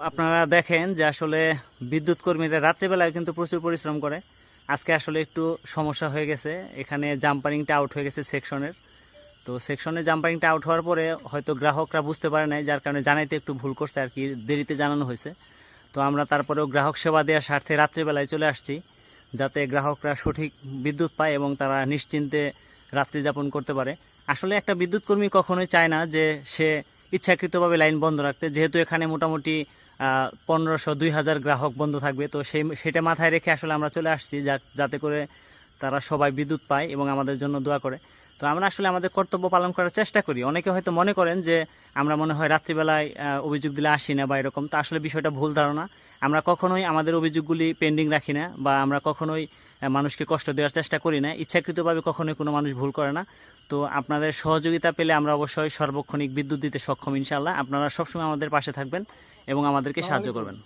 আপনারা দেখেন যে আসলে বিদ্যুৎ কর্মীরা রাত্রিবেলায় কিন্তু প্রচুর পরিশ্রম করে। আজকে আসলে একটু সমস্যা হয়ে গেছে, এখানে জাম্পারিংটা আউট হয়ে গেছে সেকশনের। তো সেকশনে জাম্পারিংটা আউট হওয়ার পরে হয়তো গ্রাহকরা বুঝতে পারে নাই, যার কারণে জানাইতে একটু ভুল করছে আর কি, দেরিতে জানানো হয়েছে। তো আমরা তারপরেও গ্রাহক সেবা দেওয়ার স্বার্থে রাত্রিবেলায় চলে আসছি, যাতে গ্রাহকরা সঠিক বিদ্যুৎ পায় এবং তারা নিশ্চিন্তে রাত্রি যাপন করতে পারে। আসলে একটা বিদ্যুৎ কর্মী কখনোই চায় না যে সে ইচ্ছাকৃতভাবে লাইন বন্ধ রাখতে, যেহেতু এখানে মোটামুটি 1500-2000 গ্রাহক বন্ধ থাকবে। তো সেটা মাথায় রেখে আসলে আমরা চলে আসছি, যাতে করে তারা সবাই বিদ্যুৎ পায় এবং আমাদের জন্য দোয়া করে। তো আমরা আসলে আমাদের কর্তব্য পালন করার চেষ্টা করি। অনেকে হয়তো মনে করেন যে আমরা মনে হয় রাত্রিবেলায় অভিযোগ দিলে আসি না বা এরকম, তো আসলে বিষয়টা ভুল ধারণা। আমরা কখনোই আমাদের অভিযোগগুলি পেন্ডিং রাখি না, বা আমরা কখনোই মানুষকে কষ্ট দেওয়ার চেষ্টা করি না। ইচ্ছাকৃতভাবে কখনোই কোনো মানুষ ভুল করে না। তো আপনাদের সহযোগিতা পেলে আমরা অবশ্যই সার্বক্ষণিক বিদ্যুৎ দিতে সক্ষম ইনশাআল্লাহ। আপনারা সবসময় আমাদের পাশে থাকবেন এবং আমাদেরকে সাহায্য করবেন।